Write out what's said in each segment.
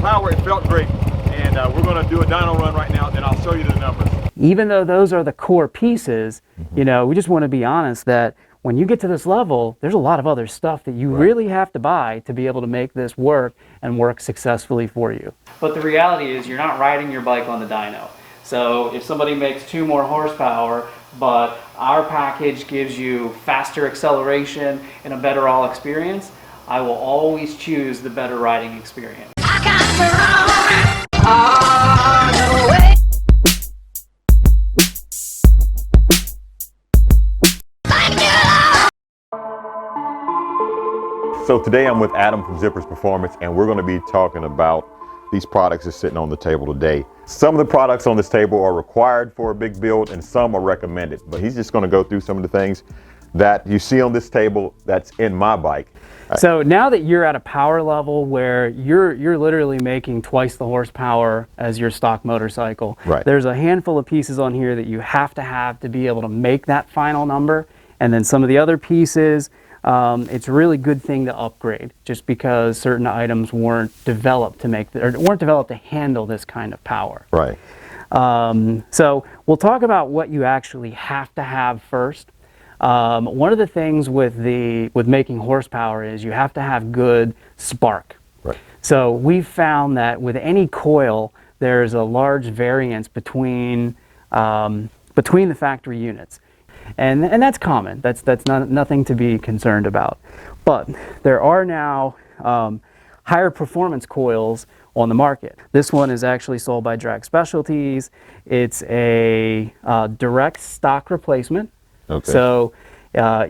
power, it felt great. And we're going to do a dyno run right now, and I'll show you the numbers. Even though those are the core pieces, you know, we just want to be honest that when you get to this level, there's a lot of other stuff that you really have to buy to be able to make this work and work successfully for you. But the reality is you're not riding your bike on the dyno. So if somebody makes 2 more horsepower, but our package gives you faster acceleration and a better all experience, I will always choose the better riding experience. So today I'm with Adam from Zippers Performance, and we're going to be talking about these products that's sitting on the table today. Some of the products on this table are required for a big build and some are recommended, but he's just going to go through some of the things that you see on this table that's in my bike. So now that you're at a power level where you're literally making twice the horsepower as your stock motorcycle, there's a handful of pieces on here that you have to be able to make that final number, and then some of the other pieces, it's a really good thing to upgrade just because certain items weren't developed to make, or weren't developed to handle this kind of power. Right. So we'll talk about what you actually have to have first. One of the things with making horsepower is you have to have good spark. Right. So we've found that with any coil, there's a large variance between the factory units. And that's common. That's nothing to be concerned about. But there are now higher performance coils on the market. This one is actually sold by Drag Specialties. It's a direct stock replacement. Okay. So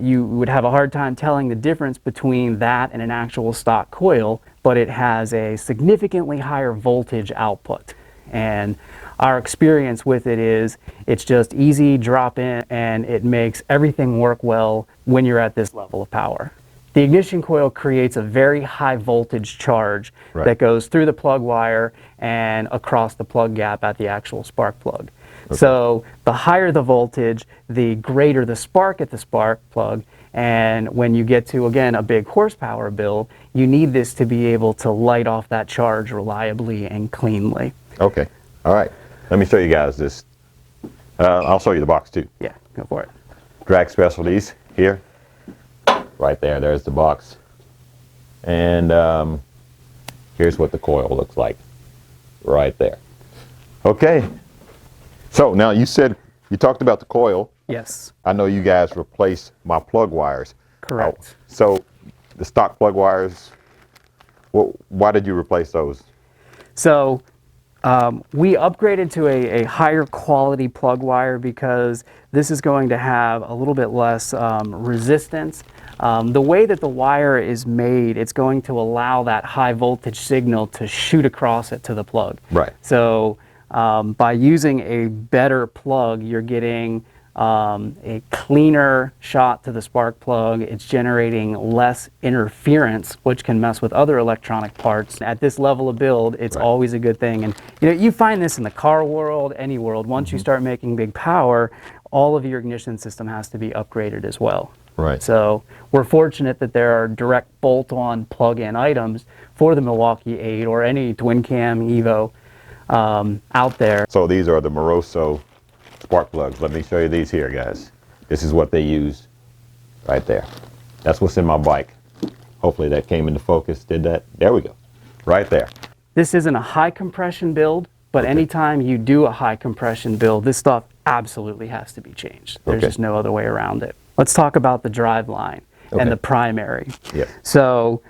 you would have a hard time telling the difference between that and an actual stock coil, but it has a significantly higher voltage output. And our experience with it is it's just easy drop in and it makes everything work well when you're at this level of power. The ignition coil creates a very high voltage charge that goes through the plug wire and across the plug gap at the actual spark plug. Okay. So the higher the voltage, the greater the spark at the spark plug, and when you get to, again, a big horsepower build, you need this to be able to light off that charge reliably and cleanly. Okay, all right. Let me show you guys this. I'll show you the box too. Yeah, go for it. Drag Specialties here. Right there, there's the box. And here's what the coil looks like. Right there. Okay. So now you talked about the coil. Yes. I know you guys replaced my plug wires. Correct. So the stock plug wires, why did you replace those? So we upgraded to a higher quality plug wire because this is going to have a little bit less resistance. The way that the wire is made, it's going to allow that high voltage signal to shoot across it to the plug. Right. So by using a better plug, you're getting a cleaner shot to the spark plug. It's generating less interference, which can mess with other electronic parts. At this level of build, it's always a good thing. And you know, you find this in the car world, any world. Once you start making big power, all of your ignition system has to be upgraded as well. Right. So we're fortunate that there are direct bolt-on plug-in items for the Milwaukee 8 or any twin cam Evo out there. So these are the Moroso spark plugs. Let me show you these here, guys. This is what they use right there. That's what's in my bike. Hopefully that came into focus. Did that? There we go. Right there. This isn't a high compression build, but anytime you do a high compression build, this stuff absolutely has to be changed. There's just no other way around it. Let's talk about the driveline and the primary. Yep. So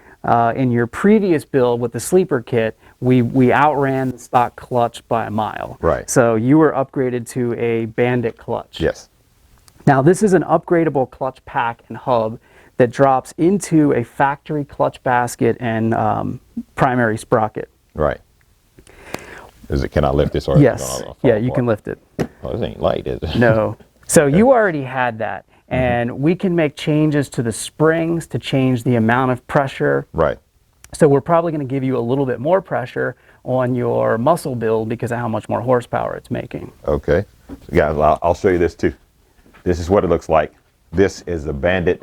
in your previous build with the sleeper kit, we outran the stock clutch by a mile. Right. So you were upgraded to a Bandit clutch. Yes. Now this is an upgradable clutch pack and hub that drops into a factory clutch basket and primary sprocket. Right. Can I lift this? Or yes. Yeah, you can lift it. Oh, this ain't light, is it? No. So you already had that. And we can make changes to the springs to change the amount of pressure. Right. So we're probably going to give you a little bit more pressure on your muscle build because of how much more horsepower it's making. Okay. So guys, I'll show you this too. This is what it looks like. This is the Bandit.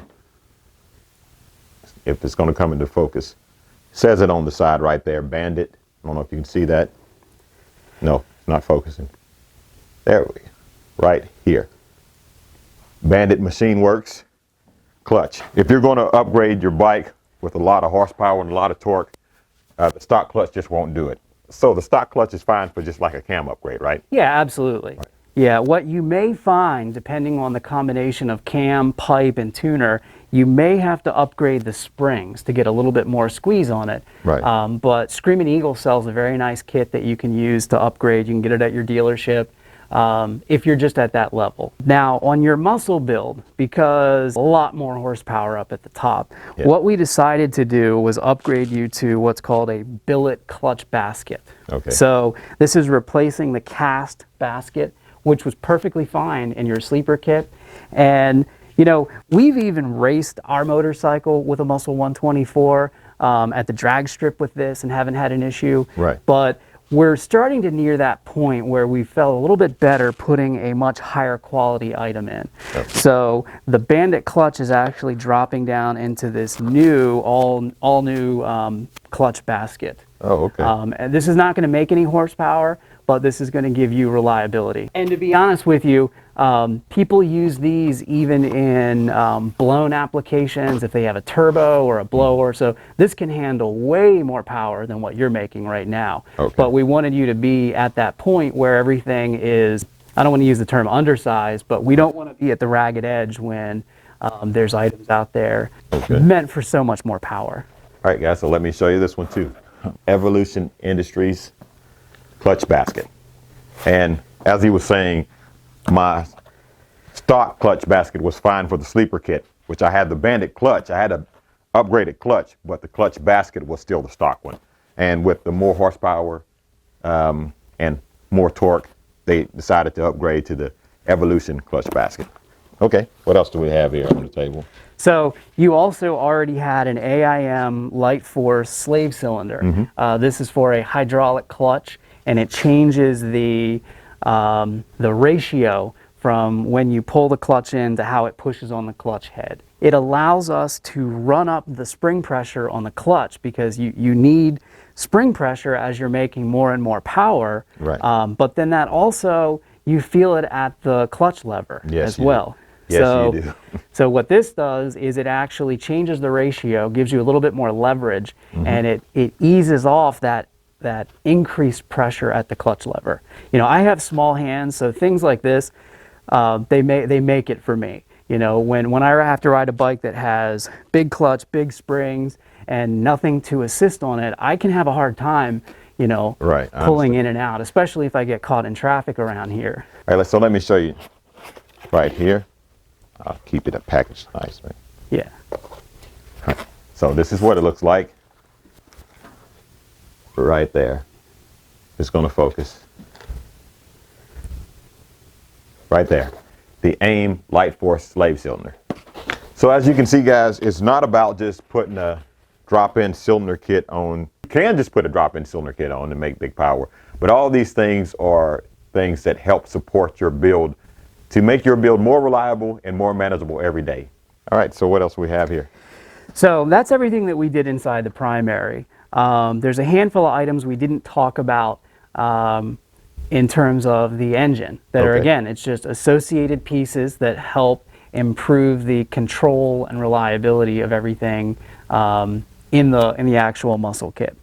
If it's going to come into focus. It says it on the side right there, Bandit I don't know if you can see that. No, it's not focusing. There we go. Right here. Bandit Machine Works clutch. If you're going to upgrade your bike with a lot of horsepower and a lot of torque, the stock clutch just won't do it. So the stock clutch is fine for just like a cam upgrade, right? Yeah, absolutely. Right. Yeah, what you may find, depending on the combination of cam, pipe, and tuner, you may have to upgrade the springs to get a little bit more squeeze on it. Right. But Screaming Eagle sells a very nice kit that you can use to upgrade. You can get it at your dealership if you're just at that level. Now, on your muscle build, because a lot more horsepower up at the top, Yeah. what we decided to do was upgrade you to what's called a billet clutch basket. Okay. So this is replacing the cast basket, which was perfectly fine in your sleeper kit. And, you know, we've even raced our motorcycle with a Muscle 124 at the drag strip with this and haven't had an issue. Right. But we're starting to near that point where we felt a little bit better putting a much higher quality item in. Yep. So the Bandit clutch is actually dropping down into this new, all new clutch basket. Oh, okay. And this is not going to make any horsepower, but this is going to give you reliability. And to be honest with you, people use these even in blown applications if they have a turbo or a blower. So this can handle way more power than what you're making right now. Okay. But we wanted you to be at that point where everything is, I don't want to use the term undersized, but we don't want to be at the ragged edge when there's items out there Okay. meant for so much more power. All right, guys, so let me show you this one too. Evolution Industries clutch basket. And as he was saying, my stock clutch basket was fine for the sleeper kit, which I had the Bandit clutch. I had an upgraded clutch, but the clutch basket was still the stock one. And with the more horsepower and more torque, they decided to upgrade to the Evolution clutch basket. Okay, what else do we have here on the table? So you also already had an AIM Light Force slave cylinder. This is for a hydraulic clutch, and it changes the ratio from when you pull the clutch in to how it pushes on the clutch head. It allows us to run up the spring pressure on the clutch because you need spring pressure as you're making more and more power. Right. But then that also, you feel it at the clutch lever as well. Yes, So, you do. so what this does is it actually changes the ratio, gives you a little bit more leverage, and it eases off that increased pressure at the clutch lever. You know, I have small hands, so things like this, they make it for me. You know, when I have to ride a bike that has big clutch, big springs, and nothing to assist on it, I can have a hard time, you know, Right, I pulling in and out, especially if I get caught in traffic around here. All right, so let me show you right here. I'll keep it packaged nice, right? Yeah. So this is what it looks like. Right there. It's going to focus. Right there. The AIM Light Force slave cylinder. So as you can see, guys, it's not about just putting a drop-in cylinder kit on. You can just put a drop-in cylinder kit on to make big power. But all these things are things that help support your build to make your build more reliable and more manageable every day. All right, so what else we have here? So that's everything that we did inside the primary. There's a handful of items we didn't talk about in terms of the engine that are, Okay. again, it's just associated pieces that help improve the control and reliability of everything in the actual muscle kit.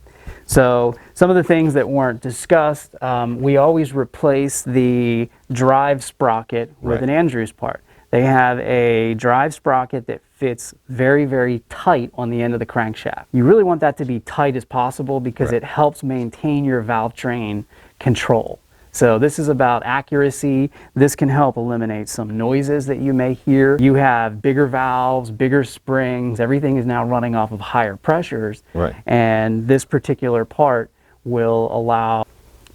So some of the things that weren't discussed, we always replace the drive sprocket with Right. an Andrews part. They have a drive sprocket that fits very, very tight on the end of the crankshaft. You really want that to be tight as possible because Right. it helps maintain your valve train control. So this is about accuracy. This can help eliminate some noises that you may hear. You have bigger valves, bigger springs. Everything is now running off of higher pressures. Right. And this particular part will allow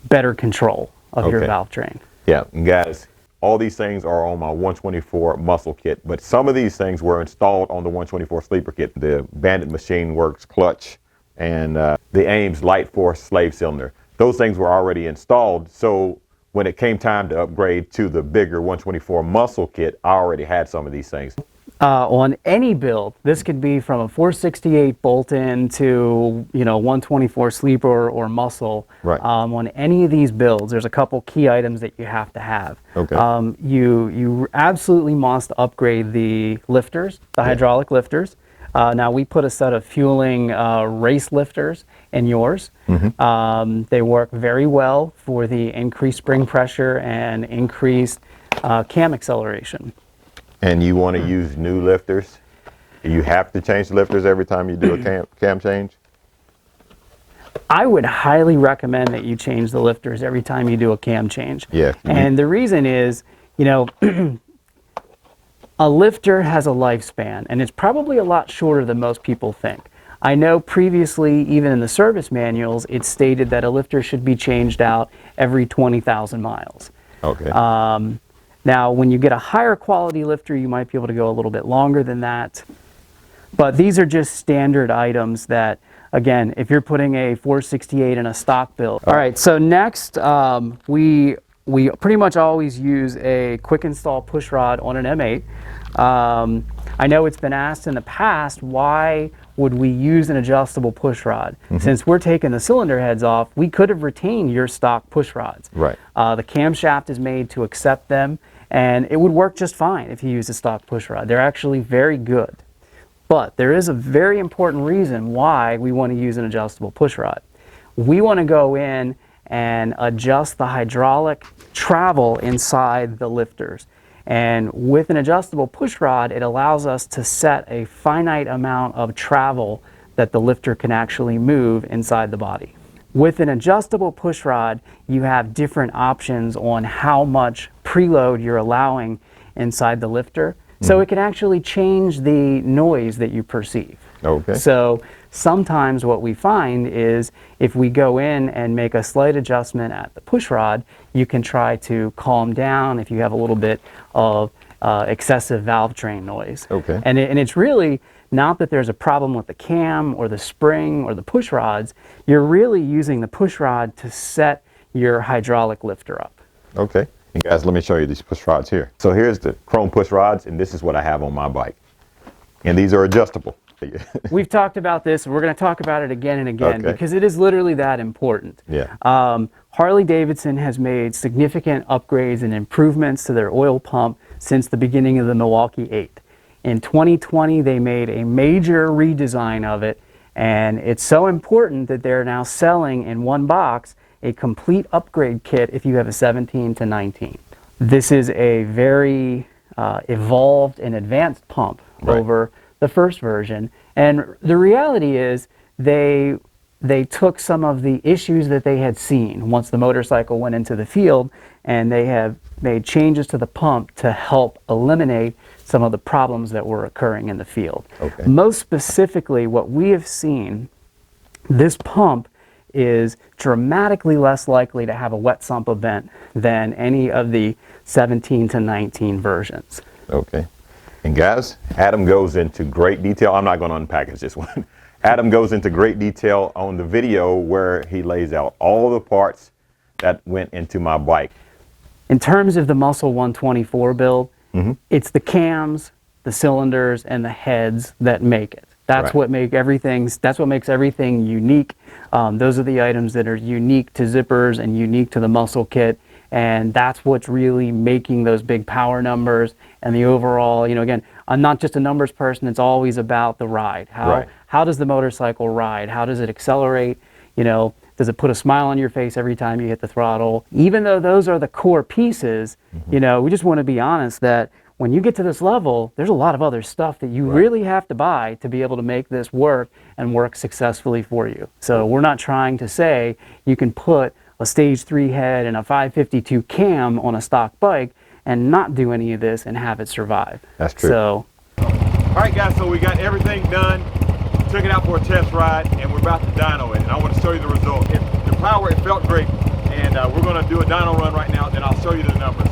better control of your Okay. valve train. Yeah, and guys, all these things are on my 124 muscle kit, but some of these things were installed on the 124 sleeper kit, the Bandit Machine Works clutch and the AIM's Light Force slave cylinder. Those things were already installed, so when it came time to upgrade to the bigger 124 muscle kit, I already had some of these things. On any build, this could be from a 468 bolt-in to 124 sleeper or muscle. Right. On any of these builds, there's a couple key items that you have to have. Okay. You absolutely must upgrade the lifters, the hydraulic lifters. Now we put a set of fueling race lifters in yours. They work very well for the increased spring pressure and increased cam acceleration. And you want to use new lifters? You have to change the lifters every time you do a cam change? I would highly recommend that you change the lifters every time you do a cam change. Yeah. And the reason is, a lifter has a lifespan, and it's probably a lot shorter than most people think. I know previously, even in the service manuals, it stated that a lifter should be changed out every 20,000 miles. Okay. Now, when you get a higher quality lifter, you might be able to go a little bit longer than that. But these are just standard items that, again, if you're putting a 468 in a stock build. All right, so next, we pretty much always use a quick install push rod on an M8. I know it's been asked in the past, why would we use an adjustable push rod? Since we're taking the cylinder heads off, we could have retained your stock push rods. Right. The camshaft is made to accept them, and it would work just fine if you use a stock push rod. They're actually very good. But there is a very important reason why we want to use an adjustable push rod. We want to go in and adjust the hydraulic travel inside the lifters. And with an adjustable push rod, it allows us to set a finite amount of travel that the lifter can actually move inside the body. With an adjustable push rod, you have different options on how much preload you're allowing inside the lifter. So it can actually change the noise that you perceive. Okay. So sometimes what we find is if we go in and make a slight adjustment at the push rod, you can try to calm down if you have a little bit of excessive valve train noise. Okay. And it's really not that there's a problem with the cam or the spring or the push rods. You're really using the push rod to set your hydraulic lifter up. Okay. And guys, let me show you these push rods here. So here's the chrome push rods, and this is what I have on my bike. And these are adjustable. We've talked about this, and we're going to talk about it again and again because it is literally that important. Yeah. Harley-Davidson has made significant upgrades and improvements to their oil pump since the beginning of the Milwaukee 8. In 2020, they made a major redesign of it, and it's so important that they're now selling in one box a complete upgrade kit if you have a 17 to 19. This is a very evolved and advanced pump over the first version, and the reality is they took some of the issues that they had seen once the motorcycle went into the field, and they have made changes to the pump to help eliminate some of the problems that were occurring in the field. Okay. Most specifically, what we have seen, this pump is dramatically less likely to have a wet sump event than any of the 17 to 19 versions. Okay. And guys, Adam goes into great detail. I'm not going to unpackage this one. Adam goes into great detail on the video where he lays out all the parts that went into my bike. In terms of the Muscle 124 build, it's the cams, the cylinders, and the heads that make it. That's what makes everything unique. Those are the items that are unique to zippers and unique to the Muscle kit, and that's what's really making those big power numbers and the overall, again, I'm not just a numbers person, it's always about the ride. How does the motorcycle ride? How does it accelerate? Does it put a smile on your face every time you hit the throttle? Even though those are the core pieces, we just want to be honest that when you get to this level, there's a lot of other stuff that you really have to buy to be able to make this work and work successfully for you. So we're not trying to say you can put a stage 3 head and a 552 cam on a stock bike and not do any of this and have it survive. That's true. So, all right, guys, so we got everything done. Took it out for a test ride, and we're about to dyno it, and I want to show you the result. The power, it felt great, and we're going to do a dyno run right now, and I'll show you the numbers.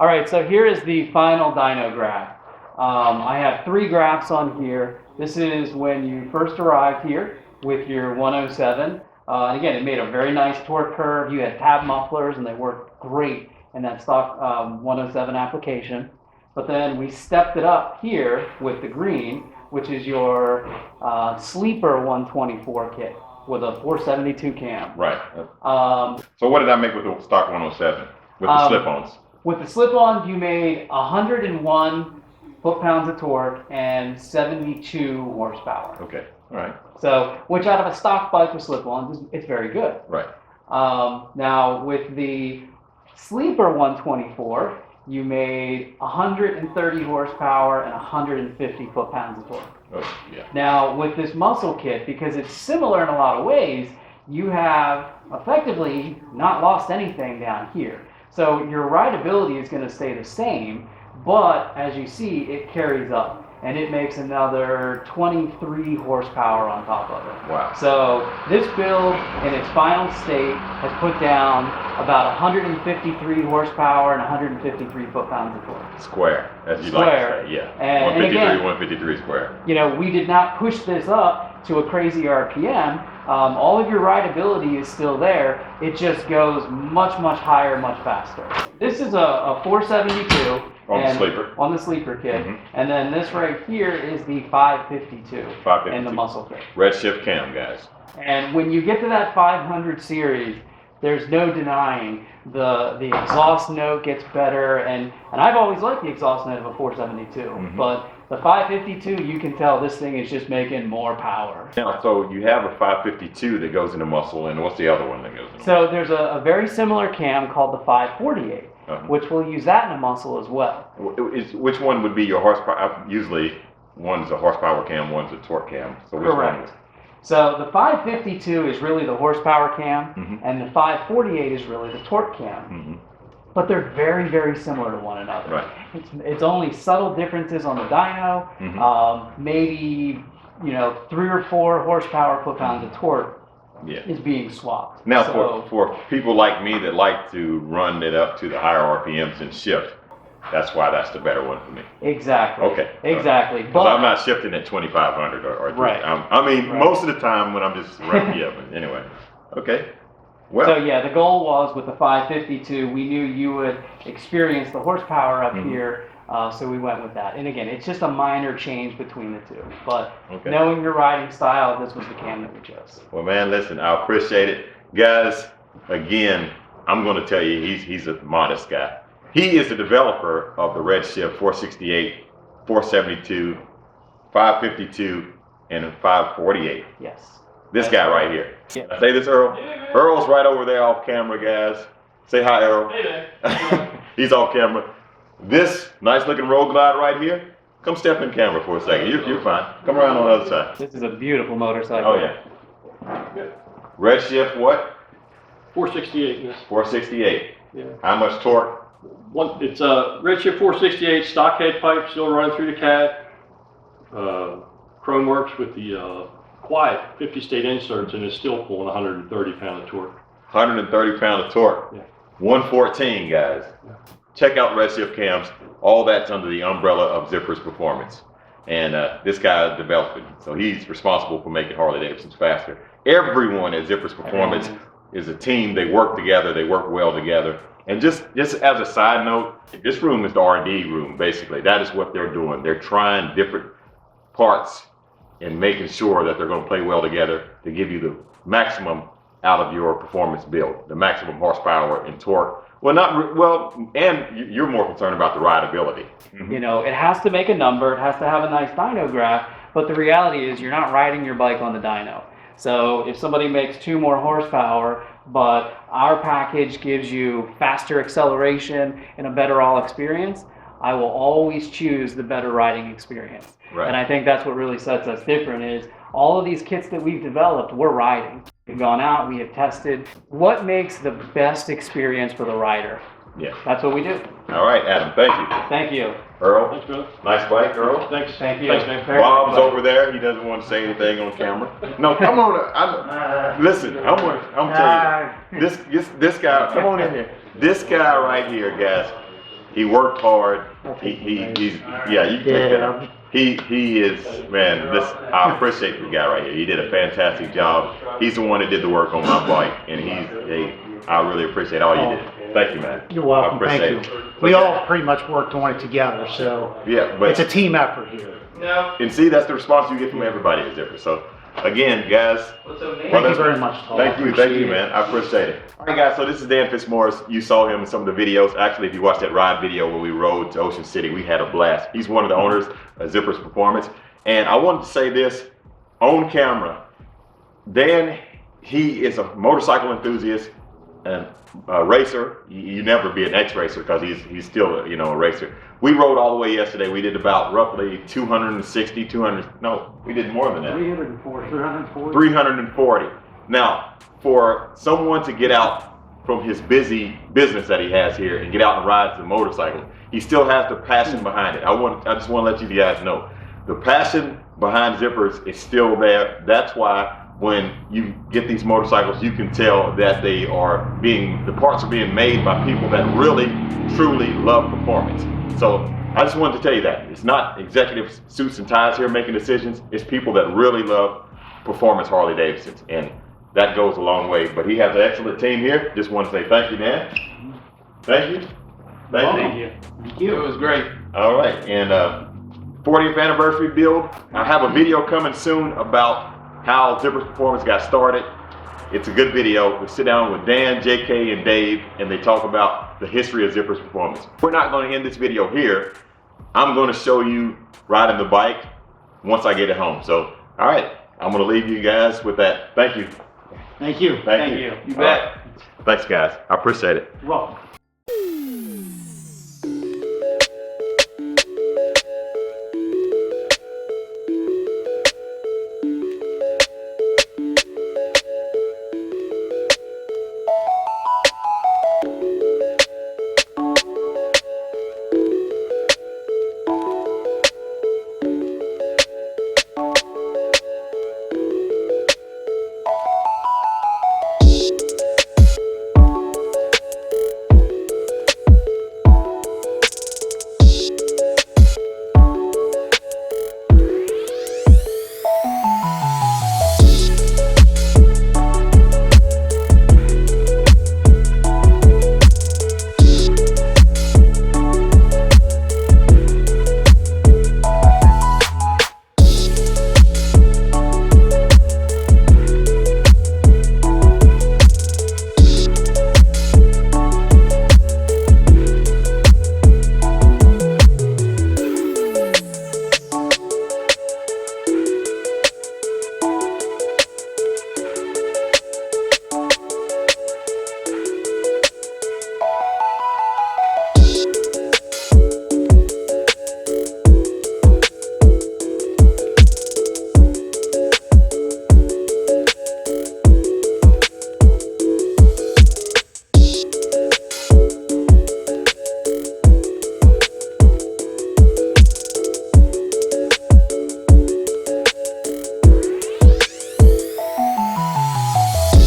All right, so here is the final dyno graph. I have 3 graphs on here. This is when you first arrived here with your 107. And again, it made a very nice torque curve. You had tab mufflers and they worked great in that stock 107 application. But then we stepped it up here with the green, which is your sleeper 124 kit with a 472 cam. Right. So what did I make with the stock 107 with the slip-ons? With the slip-ons, you made 101 foot-pounds of torque and 72 horsepower. Okay. All right. So, which out of a stock bike with slip-ons, it's very good. Right. Now, with the sleeper 124, you made 130 horsepower and 150 foot-pounds of torque. Oh, yeah. Now, with this muscle kit, because it's similar in a lot of ways, you have effectively not lost anything down here. So your rideability is going to stay the same, but as you see, it carries up. And it makes another 23 horsepower on top of it. Wow. So this build in its final state has put down about 153 horsepower and 153 foot-pounds of torque. Square, as you Square. like to say, yeah. And 153, again, 153 square. You know, we did not push this up to a crazy RPM. All of your rideability is still there. It just goes much, much higher, much faster. This is a 472. On the sleeper. On the sleeper kit. Mm-hmm. And then this right here is the 552. 552. In the muscle kit. Redshift cam, guys. And when you get to that 500 series, there's no denying the exhaust note gets better. And I've always liked the exhaust note of a 472. Mm-hmm. But the 552, you can tell this thing is just making more power. Now, so you have a 552 that goes into muscle, and what's the other one that goes into muscle? So there's a very similar cam called the 548. Which will use that in a muscle as well. Which one would be your horsepower? Usually, one's a horsepower cam, one's a torque cam. So which Correct. one? So the 552 is really the horsepower cam, mm-hmm. and the 548 is really the torque cam. Mm-hmm. But they're very, very similar to one another. Right. It's only subtle differences on the dyno, mm-hmm. Maybe 3 or 4 horsepower foot-pounds of torque. Yeah. Is being swapped. Now, so, for people like me that like to run it up to the higher RPMs and shift, that's why that's the better one for me. Exactly. Okay. Exactly. But I'm not shifting at 2,500 or right. Right. Most of the time when I'm just running, yeah. But anyway. Okay. Well. So yeah, the goal was with the 552, we knew you would experience the horsepower up mm-hmm. here. So we went with that. And again, it's just a minor change between the two. But knowing your riding style, this was the cam that we chose. Well, man, listen, I appreciate it. Guys, again, I'm going to tell you, he's a modest guy. He is the developer of the Redshift 468, 472, 552, and 548. Yes. This guy right here. Yeah. I say this, Earl? Yeah, Earl's right over there off camera, guys. Say hi, Earl. Hey there. He's off camera. This nice looking road glide right here, come step in camera for a second. You're fine. Come around on the other side. This is a beautiful motorcycle. Oh yeah. Good. Redshift what? 468. Yes. 468. Yeah. How much torque? It's a Redshift 468 stock head pipe still running through the cat. Chrome works with the quiet 50 state inserts and it's still pulling 130 pound of torque. 130 pound of torque. Yeah. 114, guys. Yeah. Check out Redshift cams. All that's under the umbrella of Zipper's Performance. And this guy developed it. So he's responsible for making Harley-Davidsons faster. Everyone at Zipper's Performance is a team. They work together. They work well together. And just as a side note, this room is the R&D room, basically. That is what they're doing. They're trying different parts and making sure that they're going to play well together to give you the maximum out of your performance build, the maximum horsepower and torque. And you're more concerned about the rideability. You know, it has to make a number, it has to have a nice dyno graph, but the reality is you're not riding your bike on the dyno. So if somebody makes 2 more horsepower, but our package gives you faster acceleration and a better all experience, I will always choose the better riding experience. Right. And I think that's what really sets us different is all of these kits that we've developed, we're riding. We've gone out, we have tested. What makes the best experience for the rider? Yeah. That's what we do. All right, Adam, thank you. Thank you. Earl, thanks, Bill. Nice bike, Earl. Thanks. Thank you. Thanks, man. Bob's over there. He doesn't want to say anything on camera. No, come on. Listen, I'm telling you, this guy, come on in here. This guy right here, guys, He worked hard. He's yeah, you can take that out. He is, man, I appreciate the guy right here. He did a fantastic job. He's the one that did the work on my bike, and I really appreciate all you did. Thank you, man. You're welcome. I appreciate Thank you. it. We all pretty much worked on it together, so yeah, but it's a team effort here. and see, that's the response you get from everybody is different. So again, guys, Thank you very much, Paul. thank you, man. I appreciate it. All right, guys. So this is Dan Fitzmaurice. You saw him in some of the videos. Actually, if you watched that ride video where we rode to Ocean City, we had a blast. He's one of the owners of Zippers Performance, and I wanted to say this on camera. Dan, he is a motorcycle enthusiast and a racer. You never be an ex-racer because he's still a racer. We rode all the way yesterday. We did about roughly 260, 200. No, we did more than that. 340. Now, for someone to get out from his busy business that he has here and get out and ride the motorcycle, he still has the passion behind it. I just want to let you guys know, the passion behind Zippers is still there. That's why when you get these motorcycles, you can tell that the parts are being made by people that really, truly love performance. So I just wanted to tell you that. It's not executive suits and ties here making decisions. It's people that really love performance Harley-Davidsons. And that goes a long way. But he has an excellent team here. Just want to say thank you, Dan. Thank you. Thank you. Thank you. It was great. All right. And 40th anniversary build. I have a video coming soon about how Zippers Performance got started. It's a good video. We sit down with Dan, JK, and Dave, and they talk about the history of Zippers Performance. We're not going to end this video here. I'm going to show you riding the bike once I get it home. So, all right, I'm going to leave you guys with that. Thank you. Thank you. Thank you. You bet. Thanks, guys. I appreciate it. You're welcome.